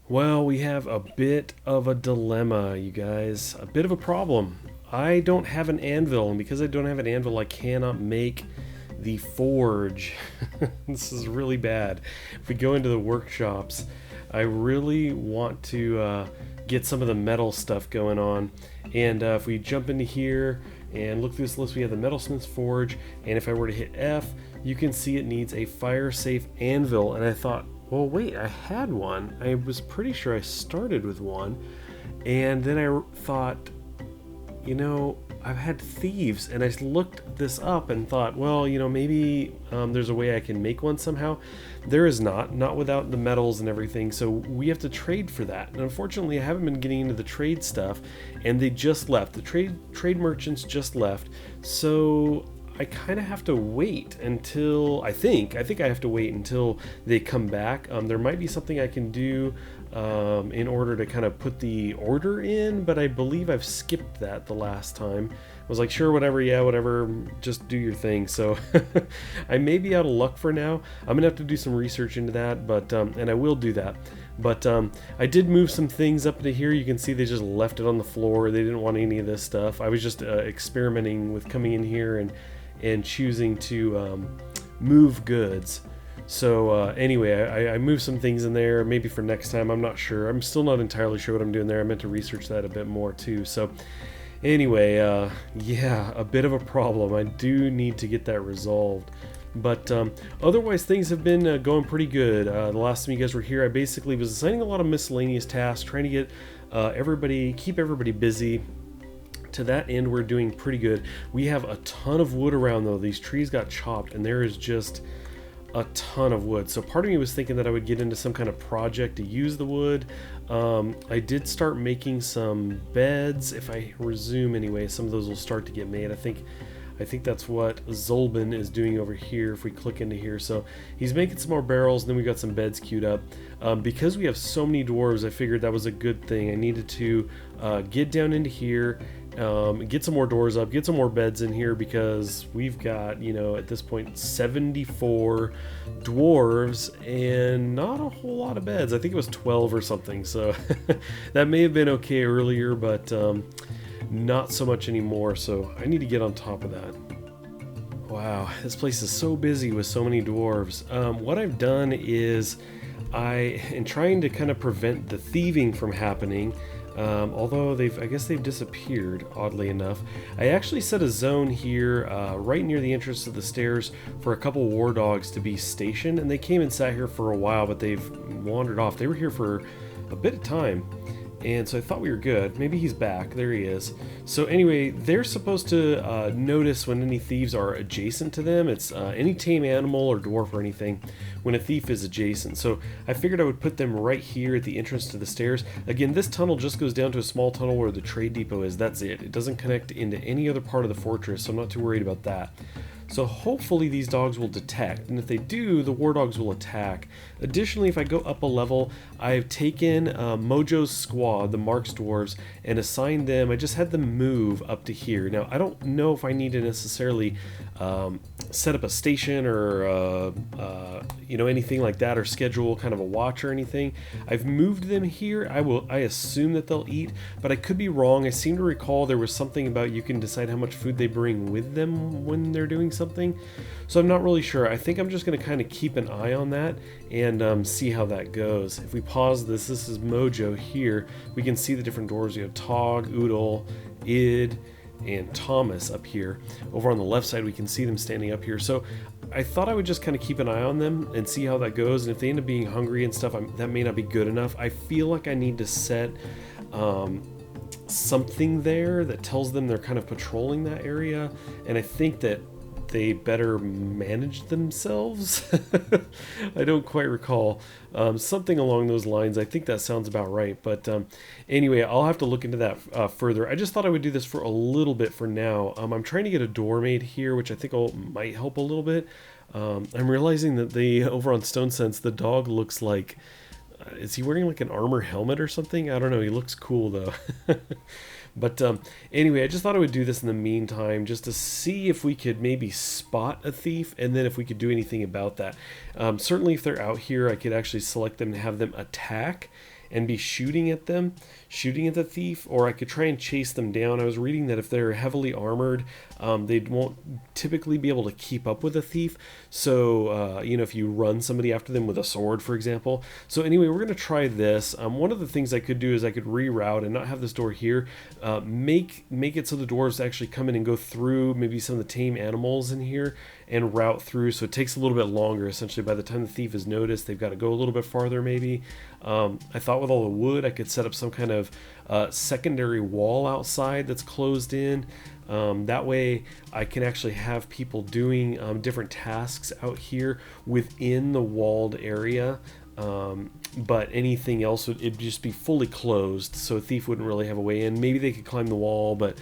Well, we have a bit of a dilemma, you guys. A bit of a problem. I don't have an anvil, and because I don't have an anvil, I cannot make the forge. This is really bad. If we go into the workshops, I really want to get some of the metal stuff going on. And if we jump into here and look through this list, we have the metalsmith's forge. And if I were to hit F, you can see it needs a fire safe anvil. And I thought, well, wait, I had one. I was pretty sure I started with one. And then I thought, I've had thieves, and I looked this up and thought, well, maybe there's a way I can make one somehow. There is not without the metals and everything, so we have to trade for that. And unfortunately, I haven't been getting into the trade stuff, and they just left. The trade merchants just left, so I kind of have to wait until I think I have to wait until they come back. There might be something I can do in order to kind of put the order in, but I believe I've skipped that the last time. I was like, sure, whatever, yeah, whatever, just do your thing. So I may be out of luck for now. I'm gonna have to do some research into that, but and I will do that. But I did move some things up to here. You can see they just left it on the floor. They didn't want any of this stuff. I was just experimenting with coming in here and choosing to move goods. So anyway, I moved some things in there, maybe for next time. I'm not sure. I'm still not entirely sure what I'm doing there. I meant to research that a bit more too. So anyway, yeah, a bit of a problem. I do need to get that resolved. But otherwise, things have been going pretty good. The last time you guys were here, I basically was assigning a lot of miscellaneous tasks, trying to get keep everybody busy. To that end, we're doing pretty good. We have a ton of wood around, though. These trees got chopped, and there is just a ton of wood. So part of me was thinking that I would get into some kind of project to use the wood. I did start making some beds. If I resume anyway, some of those will start to get made. I think that's what Zolbin is doing over here if we click into here. So he's making some more barrels, and then we got some beds queued up. Because we have so many dwarves, I figured that was a good thing. I needed to get down into here, get some more doors up, get some more beds in here, because we've got, at this point 74 dwarves and not a whole lot of beds. I think it was 12 or something, so that may have been okay earlier, but not so much anymore, so I need to get on top of that. Wow, this place is so busy with so many dwarves. What I've done is I am trying to kind of prevent the thieving from happening. Although I guess they've disappeared, oddly enough. I actually set a zone here right near the entrance to the stairs for a couple war dogs to be stationed, and they came and sat here for a while, but they've wandered off. They were here for a bit of time, and so I thought we were good. Maybe he's back. There he is. So anyway, they're supposed to notice when any thieves are adjacent to them. It's any tame animal or dwarf or anything when a thief is adjacent. So I figured I would put them right here at the entrance to the stairs. Again, this tunnel just goes down to a small tunnel where the trade depot is. That's it. It doesn't connect into any other part of the fortress, so I'm not too worried about that. So hopefully these dogs will detect, and if they do, the war dogs will attack. Additionally, if I go up a level, I've taken Mojo's squad, the Marks dwarves, and assigned them. I just had them move up to here. Now, I don't know if I need to necessarily set up a station or anything like that, or schedule kind of a watch or anything. I've moved them here. I assume that they'll eat, but I could be wrong. I seem to recall there was something about you can decide how much food they bring with them when they're doing something, so I'm not really sure. I think I'm just going to kind of keep an eye on that and see how that goes. If we pause this is Mojo here. We can see the different dwarves. We have Tog, Oodle, Id, and Thomas up here. Over on the left side, we can see them standing up here. So I thought I would just kind of keep an eye on them and see how that goes. And if they end up being hungry and stuff, that may not be good enough. I feel like I need to set something there that tells them they're kind of patrolling that area. And I think that they better manage themselves. I don't quite recall. Something along those lines. I think that sounds about right. But anyway, I'll have to look into that further. I just thought I would do this for a little bit for now. I'm trying to get a door made here, which I think might help a little bit. I'm realizing that over on Stonesense, the dog looks like... is he wearing like an armor helmet or something? I don't know. He looks cool though. But anyway, I just thought I would do this in the meantime, just to see if we could maybe spot a thief, and then if we could do anything about that. Certainly if they're out here, I could actually select them and have them attack, and be shooting at them, shooting at the thief, or I could try and chase them down. I was reading that if they're heavily armored, they won't typically be able to keep up with a thief. So, if you run somebody after them with a sword, for example. So anyway, we're going to try this. One of the things I could do is I could reroute and not have this door here. Make it so the dwarves actually come in and go through maybe some of the tame animals in here and route through. So it takes a little bit longer. Essentially, by the time the thief is noticed, they've got to go a little bit farther maybe. I thought with all the wood, I could set up some kind of secondary wall outside that's closed in. That way I can actually have people doing different tasks out here within the walled area. But anything else it'd just be fully closed, so a thief wouldn't really have a way in. Maybe they could climb the wall, but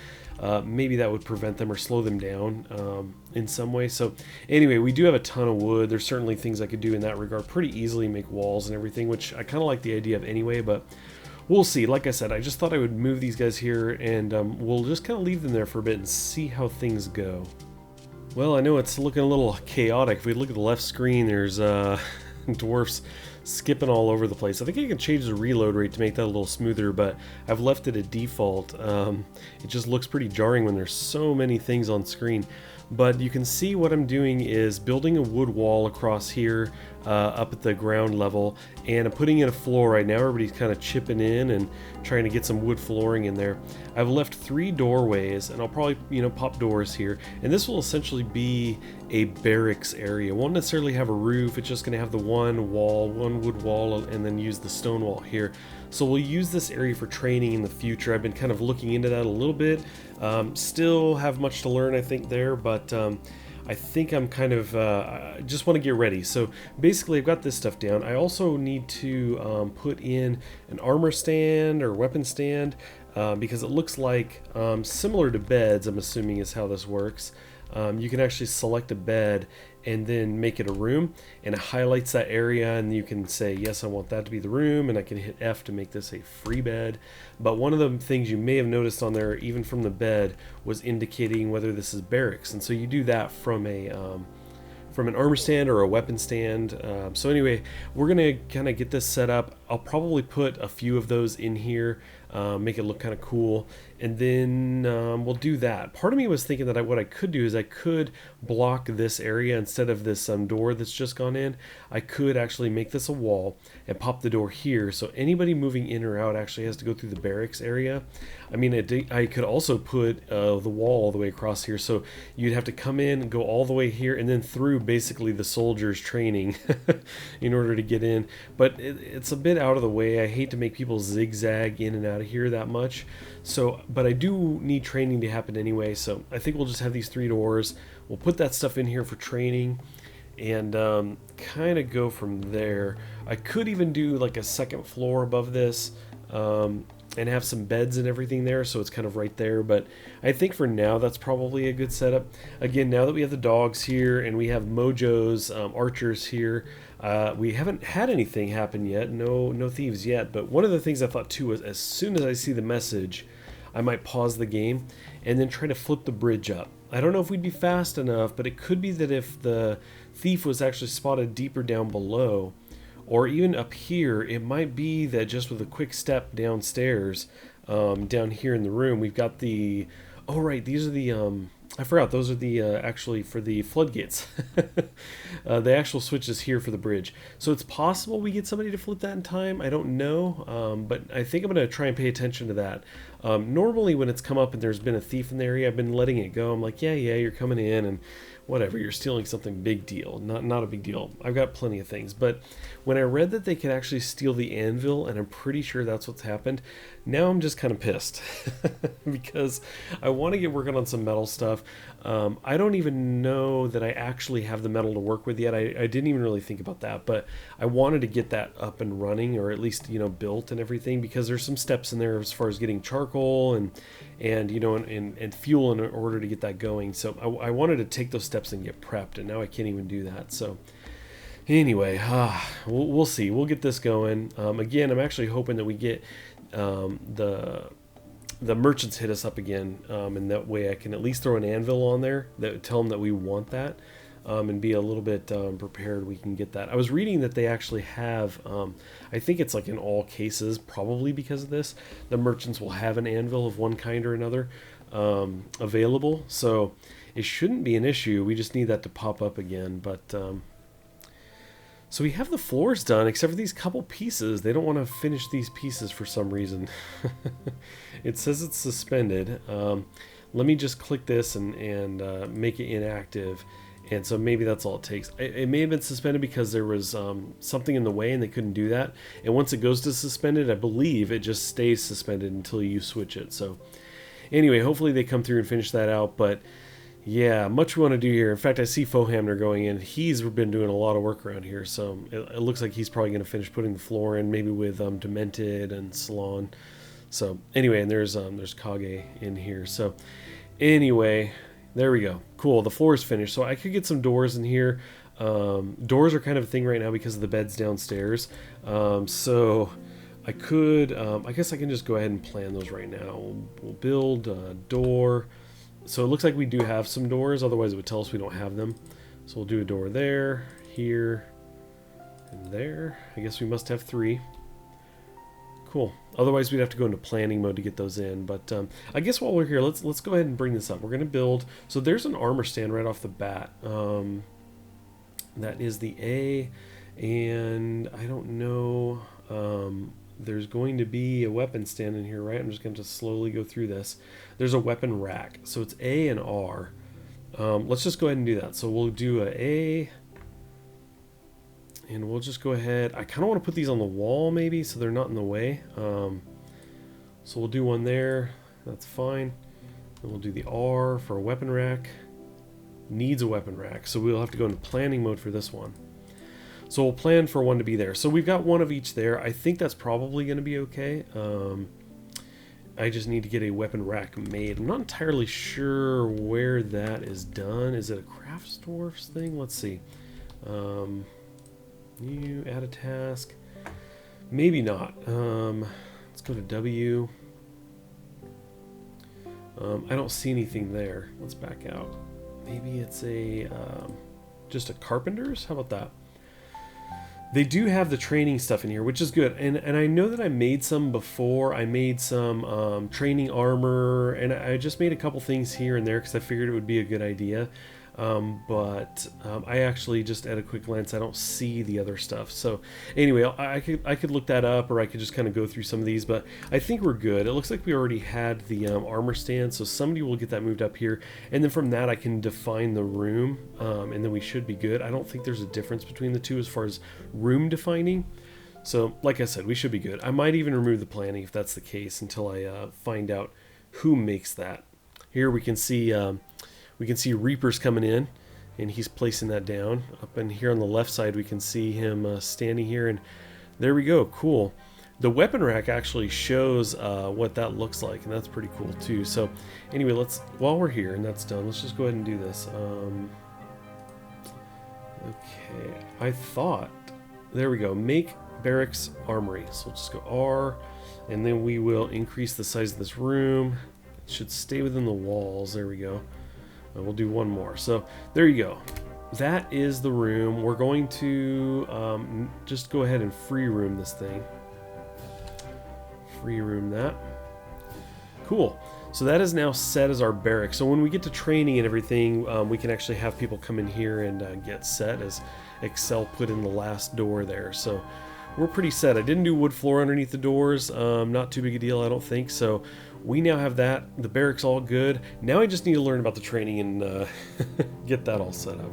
maybe that would prevent them or slow them down in some way. So anyway, we do have a ton of wood. There's certainly things I could do in that regard pretty easily, make walls and everything, which I kind of like the idea of anyway, but we'll see. Like I said, I just thought I would move these guys here, and we'll just kind of leave them there for a bit and see how things go. Well, I know it's looking a little chaotic. If we look at the left screen, there's dwarfs skipping all over the place. I think I can change the reload rate to make that a little smoother, but I've left it at default. It just looks pretty jarring when there's so many things on screen. But you can see what I'm doing is building a wood wall across here up at the ground level, and I'm putting in a floor right now. Everybody's kind of chipping in and trying to get some wood flooring in there. I've left 3 doorways, and I'll probably pop doors here, and this will essentially be a barracks area. It won't necessarily have a roof. It's just going to have the one wood wall, and then use the stone wall here. So we'll use this area for training in the future. I've been kind of looking into that a little bit. Still have much to learn, I think, there, but I think I'm kind of just want to get ready. So basically I've got this stuff down. I also need to put in an armor stand or weapon stand because it looks like similar to beds, I'm assuming is how this works. You can actually select a bed and then make it a room, and it highlights that area, and you can say, yes, I want that to be the room, and I can hit F to make this a free bed. But one of the things you may have noticed on there, even from the bed, was indicating whether this is barracks, and so you do that from an armor stand or a weapon stand. So anyway, we're gonna kind of get this set up. I'll probably put a few of those in here, make it look kind of cool, and then we'll do that. Part of me was thinking that what I could do is I could block this area instead of this door that's just gone in. I could actually make this a wall and pop the door here, so anybody moving in or out actually has to go through the barracks area. I mean, I could also put the wall all the way across here, so you'd have to come in and go all the way here and then through basically the soldiers training in order to get in. But it's a bit out of the way. I hate to make people zigzag in and out of here that much, so but I do need training to happen anyway, so I think we'll just have these 3 doors. We'll put that stuff in here for training and kind of go from there. I could even do like a second floor above this and have some beds and everything there, so it's kind of right there. But I think for now that's probably a good setup. Again, now that we have the dogs here and we have Mojo's archers here, we haven't had anything happen yet, no thieves yet. But one of the things I thought too was, as soon as I see the message, I might pause the game and then try to flip the bridge up. I don't know if we'd be fast enough, but it could be that if the thief was actually spotted deeper down below, or even up here, it might be that just with a quick step downstairs, down here in the room, we've got the, oh right, these are the, I forgot, those are the, actually for the floodgates. The actual switch is here for the bridge. So it's possible we get somebody to flip that in time, I don't know, but I think I'm going to try and pay attention to that. Normally when it's come up and there's been a thief in the area, I've been letting it go. I'm like, yeah, you're coming in and whatever, you're stealing something, big deal. Not a big deal. I've got plenty of things. But when I read that they could actually steal the anvil, and I'm pretty sure that's what's happened, now I'm just kind of pissed because I want to get working on some metal stuff. I don't even know that I actually have the metal to work with yet. I didn't even really think about that, but I wanted to get that up and running, or at least, built and everything, because there's some steps in there as far as getting charcoal and fuel in order to get that going. So I wanted to take those steps and get prepped, and now I can't even do that. So anyway, we'll see. We'll get this going. Again, I'm actually hoping that we get the merchants hit us up again, and that way I can at least throw an anvil on there that tell them that we want that. and be a little bit prepared, we can get that. I was reading that they actually have, I think it's like in all cases, probably because of this, the merchants will have an anvil of one kind or another available. So it shouldn't be an issue. We just need that to pop up again. But so we have the floors done, except for these couple pieces. They don't want to finish these pieces for some reason. It says it's suspended. Let me just click this and make it inactive. And so maybe that's all it takes. It may have been suspended because there was something in the way and they couldn't do that. And once it goes to suspended, I believe it just stays suspended until you switch it. So anyway, hopefully they come through and finish that out. But yeah, much we want to do here. In fact, I see Fohamner going in. He's been doing a lot of work around here. So it looks like he's probably going to finish putting the floor in, maybe with Demented and Salon. So anyway, and there's Kage in here. So anyway, there we go. Cool, the floor is finished. So I could get some doors in here. Doors are kind of a thing right now because of the beds downstairs. So I could, I guess I can just go ahead and plan those right now. We'll build a door. So it looks like we do have some doors, otherwise it would tell us we don't have them. So we'll do a door there, here, and there. I guess we must have 3. Cool. Otherwise we'd have to go into planning mode to get those in. But I guess while we're here, let's go ahead and bring this up. We're going to build. So there's an armor stand right off the bat. That is the A, and I don't know. There's going to be a weapon stand in here, right? I'm just going to slowly go through this. There's a weapon rack. So it's A and R. Let's just go ahead and do that. So we'll do a A. And we'll just go ahead. I kind of want to put these on the wall maybe so they're not in the way. So we'll do one there. That's fine. And we'll do the R for a weapon rack. Needs a weapon rack. So we'll have to go into planning mode for this one. So we'll plan for one to be there. So we've got one of each there. I think that's probably going to be okay. I just need to get a weapon rack made. I'm not entirely sure where that is done. Is it a crafts dwarfs thing? Let's see. New, add a task. Maybe not. Let's go to W. I don't see anything there. Let's back out. Maybe it's a just a carpenter's? How about that? They do have the training stuff in here, which is good. And I know that I made some before. I made some training armor, and I just made a couple things here and there because I figured it would be a good idea. But I actually just at a quick glance I don't see the other stuff. So anyway, I could look that up, or I could just kind of go through some of these, but I think we're good. It looks like we already had the armor stand, so somebody will get that moved up here, and then from that I can define the room, and then we should be good. I don't think there's a difference between the two as far as room defining. So like I said, we should be good. I might even remove the planning if that's the case until I find out who makes that. Here we can see Reaper's coming in, and he's placing that down. Up in here on the left side, we can see him standing here, and there we go. Cool. The weapon rack actually shows what that looks like, and that's pretty cool too. So anyway, while we're here and that's done, let's just go ahead and do this. Okay, I thought, there we go. Make Barracks Armory. So we'll just go R, and then we will increase the size of this room. It should stay within the walls. There we go. We'll do one more. So there you go. That is the room. We're going to just go ahead and free room this thing. Free room that. Cool. So that is now set as our barracks. So when we get to training and everything, we can actually have people come in here and get set, as Excel put in the last door there. So we're pretty set. I didn't do wood floor underneath the doors. Not too big a deal, I don't think. So we now have that. The barracks all good. Now I just need to learn about the training and get that all set up.